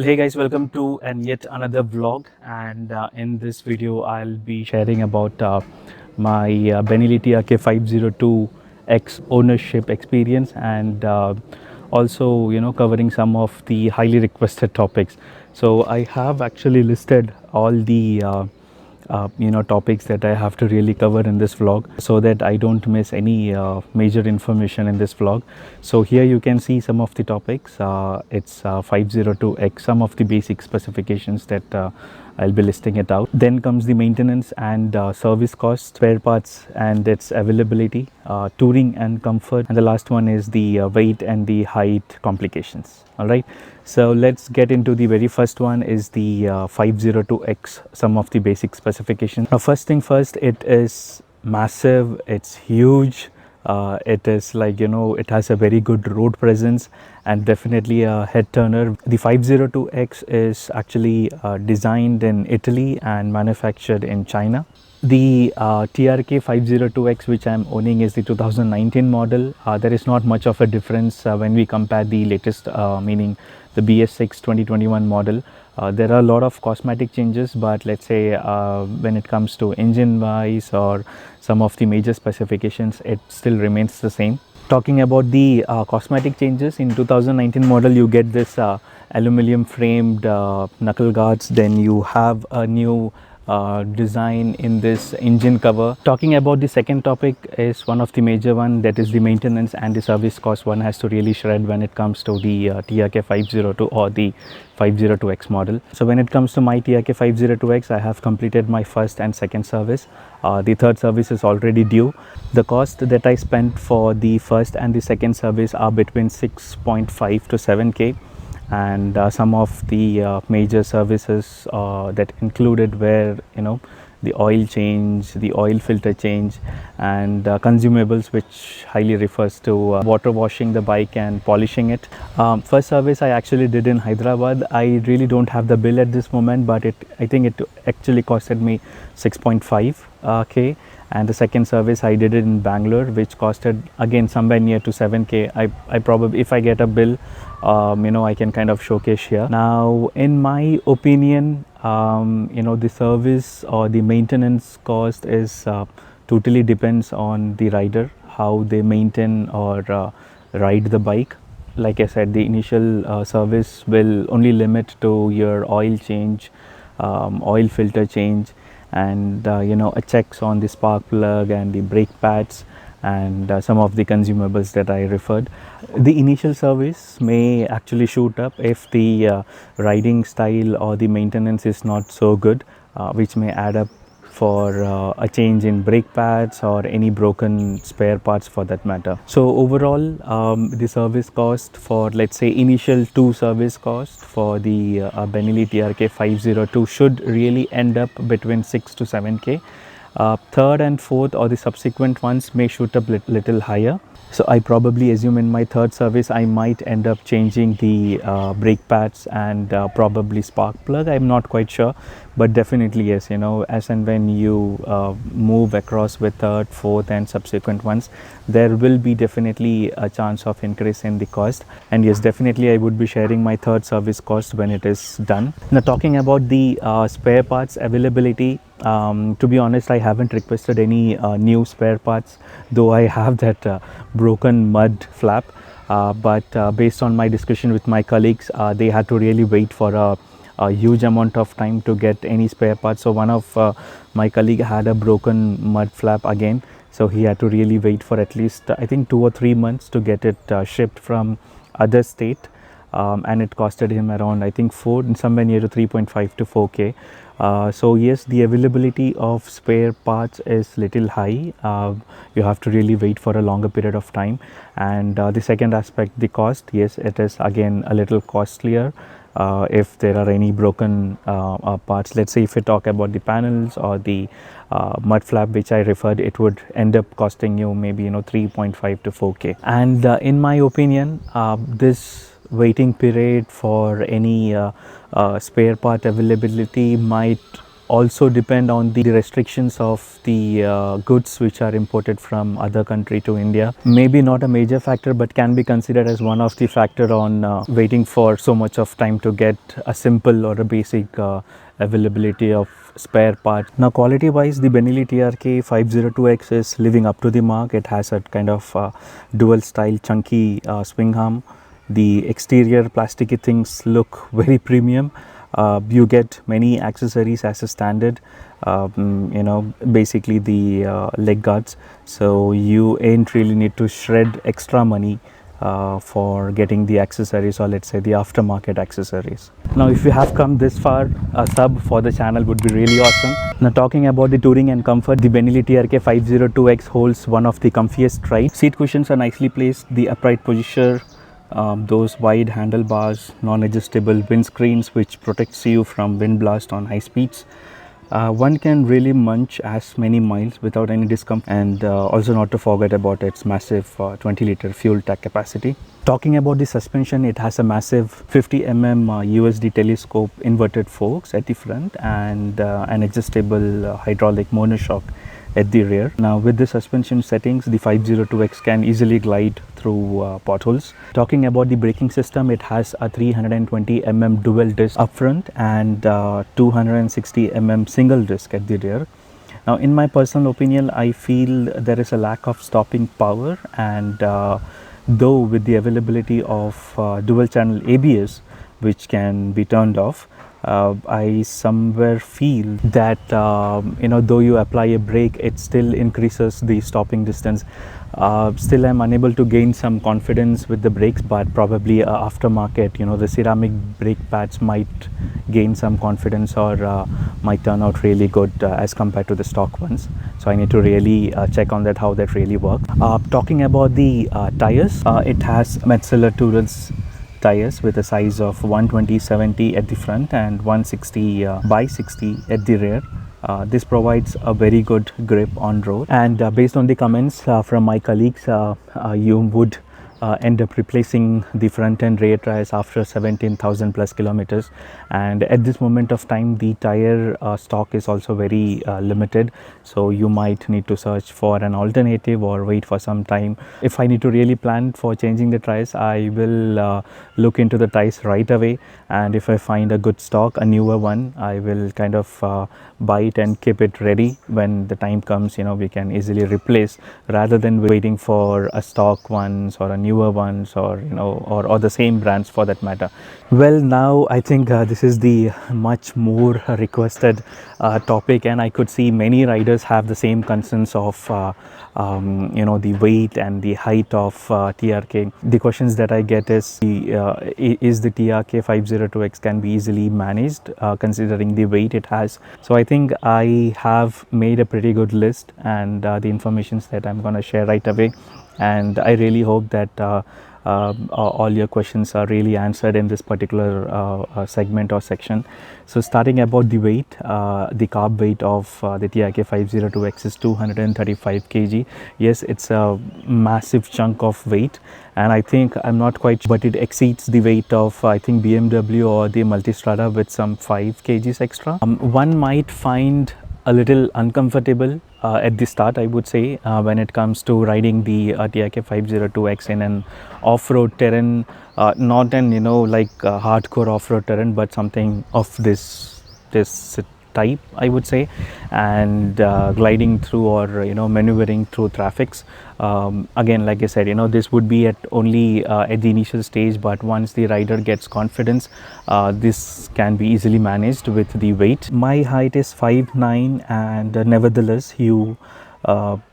Hey guys, welcome to and yet another vlog. And in this video, I'll be sharing about my Benelli TRK502X ownership experience and also, covering some of the highly requested topics. So I have actually listed all the topics that I have to really cover in this vlog so that I don't miss any major information in this vlog. So here you can see some of the topics. It's 502X, some of the basic specifications that I'll be listing it out. Then comes the maintenance and service costs, spare parts and its availability, touring and comfort, and the last one is the weight and the height complications. All right, so let's get into the very first one is the 502X, some of the basic specifications. Now first thing first, it is massive, it's huge. It is like, it has a very good road presence and definitely a head turner. The 502X is actually designed in Italy and manufactured in China. The TRK 502X which I am owning is the 2019 model. There is not much of a difference when we compare the latest, meaning the BS6 2021 model. There are a lot of cosmetic changes, but let's say when it comes to engine wise or some of the major specifications, it still remains the same. Talking about the cosmetic changes, in 2019 model you get this aluminum framed knuckle guards, then you have a new design in this engine cover. Talking about the second topic is one of the major one, that is the maintenance and the service cost. One has to really shred when it comes to the TRK 502 or the 502X model. So when it comes to my TRK 502X, I have completed my first and second service. The third service is already due. The cost that I spent for the first and the second service are between 6.5 to 7K, and some of the major services that included were the oil change, the oil filter change, and consumables, which highly refers to water washing the bike and polishing it. First service I actually did in Hyderabad. I really don't have the bill at this moment, but I think it actually costed me 6.5K. And the second service I did it in Bangalore, which costed again somewhere near to 7K. I probably, if I get a bill, I can kind of showcase here. Now in my opinion, the service or the maintenance cost is totally depends on the rider, how they maintain or ride the bike. Like I said, the initial service will only limit to your oil change, oil filter change, and a checks on the spark plug and the brake pads, and some of the consumables that I referred. The initial service may actually shoot up if the riding style or the maintenance is not so good, which may add up for a change in brake pads or any broken spare parts for that matter. So overall, the service cost for, let's say, initial two service cost for the Benelli TRK 502 should really end up between 6 to 7K. Third and fourth or the subsequent ones may shoot up little higher. So I probably assume in my third service I might end up changing the brake pads and probably spark plug. I'm not quite sure, but definitely yes, as and when you move across with third, fourth and subsequent ones, there will be definitely a chance of increase in the cost. And yes, definitely I would be sharing my third service cost when it is done. Now talking about the spare parts availability, to be honest, I haven't requested any new spare parts, though I have that broken mud flap, but based on my discussion with my colleagues, they had to really wait for a huge amount of time to get any spare parts. So one of my colleague had a broken mud flap again, so he had to really wait for at least I think 2 or 3 months to get it shipped from other state, and it costed him around I think somewhere near to 3.5 to 4K. So yes, the availability of spare parts is little high. You have to really wait for a longer period of time. And the second aspect, the cost, yes, it is again a little costlier. If there are any broken parts, let's say if you talk about the panels or the mud flap which I referred, it would end up costing you maybe 3.5 to 4K. And in my opinion, this waiting period for any spare part availability might also depend on the restrictions of the goods which are imported from other country to India. Maybe not a major factor, but can be considered as one of the factor on waiting for so much of time to get a simple or a basic availability of spare parts. Now quality wise, the Benelli TRK 502X is living up to the mark. It has a kind of dual style chunky swing arm. The exterior plasticky things look very premium. You get many accessories as a standard, basically the leg guards, so you ain't really need to shred extra money for getting the accessories, or let's say the aftermarket accessories. Now if you have come this far, a sub for the channel would be really awesome. Now talking about the touring and comfort, the Benelli TRK 502X holds one of the comfiest rides. Seat cushions are nicely placed, the upright position, those wide handlebars, non-adjustable windscreens which protects you from wind blast on high speeds. One can really munch as many miles without any discomfort, and also not to forget about its massive 20-liter fuel tank capacity. Talking about the suspension, it has a massive 50 mm USD telescope inverted forks at the front and an adjustable hydraulic monoshock at the rear. Now with the suspension settings, the 502X can easily glide through potholes. Talking about the braking system, it has a 320 mm dual disc up front and 260 mm single disc at the rear. Now in my personal opinion, I feel there is a lack of stopping power, and though with the availability of dual channel ABS which can be turned off, I somewhere feel that though you apply a brake, it still increases the stopping distance. Still I'm unable to gain some confidence with the brakes, but probably aftermarket, the ceramic brake pads might gain some confidence, or might turn out really good as compared to the stock ones. So I need to really check on that, how that really works. Talking about the tires, it has Metzeler Tourals tires with a size of 120/70 at the front and 160/60 at the rear. This provides a very good grip on road, and based on the comments from my colleagues, you would end up replacing the front and rear tires after 17,000 plus kilometers, and at this moment of time the tire stock is also very limited, so you might need to search for an alternative or wait for some time. If I need to really plan for changing the tires, I will look into the tires right away, and if I find a good stock, a newer one, I will kind of buy it and keep it ready. When the time comes, we can easily replace, rather than waiting for a stock ones or a newer ones, or or the same brands for that matter. Well, now I think this is the much more requested topic, and I could see many riders have the same concerns of the weight and the height of TRK. The questions that I get is the TRK 502X can be easily managed considering the weight it has. So I think I have made a pretty good list, and the informations that I'm going to share right away, and I really hope that all your questions are really answered in this particular segment or section. So starting about the weight, the carb weight of the TRK 502X is 235 kg. Yes, it's a massive chunk of weight, and I think, I'm not quite sure, but it exceeds the weight of I think BMW or the Multistrada with some 5 kgs extra. One might find a little uncomfortable at the start, I would say, when it comes to riding the TRK 502X in an off-road terrain, not an hardcore off-road terrain, but something of this type, I would say, and gliding through or maneuvering through traffics. Again, like I said, this would be at only at the initial stage, but once the rider gets confidence, this can be easily managed with the weight. My height is 5'9", and nevertheless here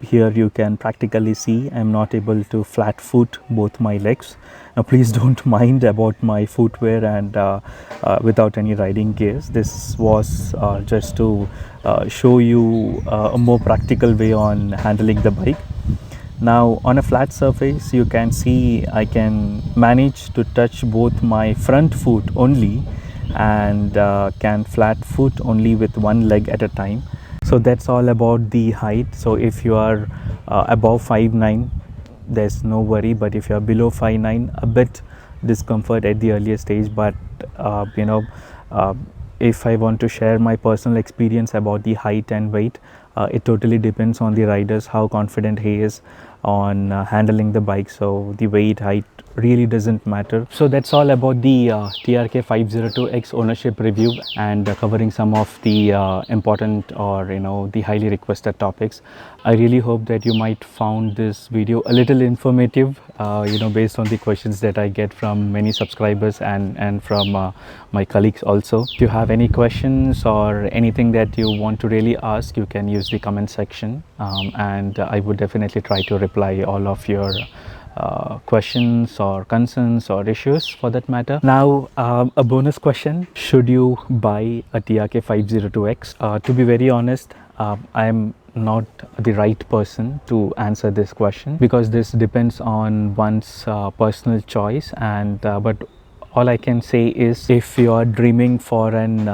you can practically see I'm not able to flat foot both my legs. Now please don't mind about my footwear and without any riding gears. This was just to show you a more practical way on handling the bike. Now on a flat surface, you can see I can manage to touch both my front foot only, and can flat foot only with one leg at a time. So that's all about the height. So if you are above 5'9", there's no worry, but if you are below 5'9", a bit discomfort at the earlier stage, but if I want to share my personal experience about the height and weight, it totally depends on the riders, how confident he is on handling the bike. So the weight, height really doesn't matter. So that's all about the TRK 502X ownership review, and covering some of the important, or the highly requested topics. I really hope that you might found this video a little informative, based on the questions that I get from many subscribers and from my colleagues also. If you have any questions or anything that you want to really ask, you can use the comment section, and I would definitely try to reply all of your questions or concerns or issues for that matter. Now, a bonus question: should you buy a TRK 502X? To be very honest, I'm not the right person to answer this question, because this depends on one's personal choice, and but all I can say is, if you are dreaming for an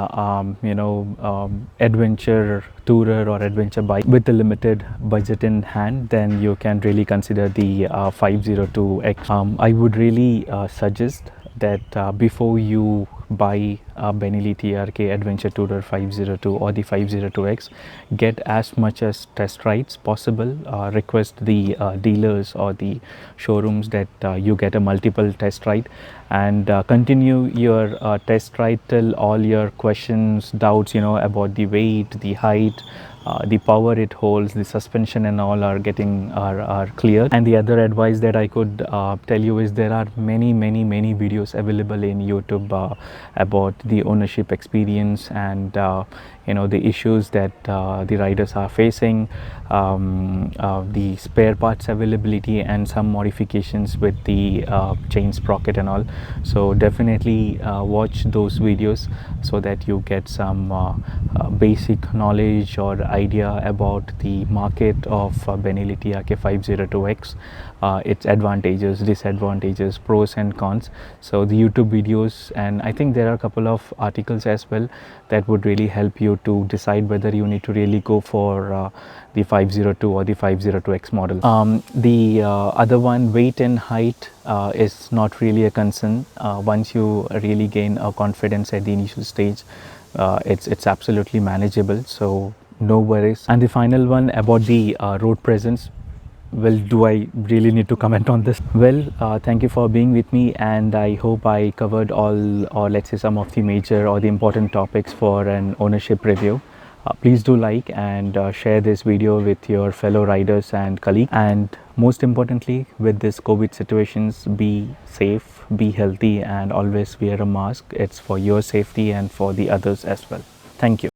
adventure tourer or adventure bike with a limited budget in hand, then you can really consider the 502X. I would really suggest that before you buy a Benelli TRK Adventure Tourer 502 or the 502X, get as much as test rides possible. Request the dealers or the showrooms that you get a multiple test ride, and continue your test ride till all your questions, doubts about the weight, the height, the power it holds, the suspension and all are clear. And the other advice that I could tell you is, there are many videos available in YouTube about the ownership experience and the issues that the riders are facing, the spare parts availability, and some modifications with the chain sprocket and all. So definitely watch those videos so that you get some basic knowledge or idea about the market of Benelli TRK 502X, its advantages, disadvantages, pros and cons. So the YouTube videos, and I think there are a couple of articles as well that would really help you to decide whether you need to really go for the 502 or the 502X model. The other one, weight and height, is not really a concern. Once you really gain a confidence at the initial stage, it's absolutely manageable, so no worries. And the final one about the road presence. Well, do I really need to comment on this? Well, thank you for being with me, and I hope I covered all, or let's say some of the major or the important topics for an ownership review. Please do like and share this video with your fellow riders and colleagues, and most importantly, with this COVID situations, be safe, be healthy, and always wear a mask. It's for your safety and for the others as well. Thank you.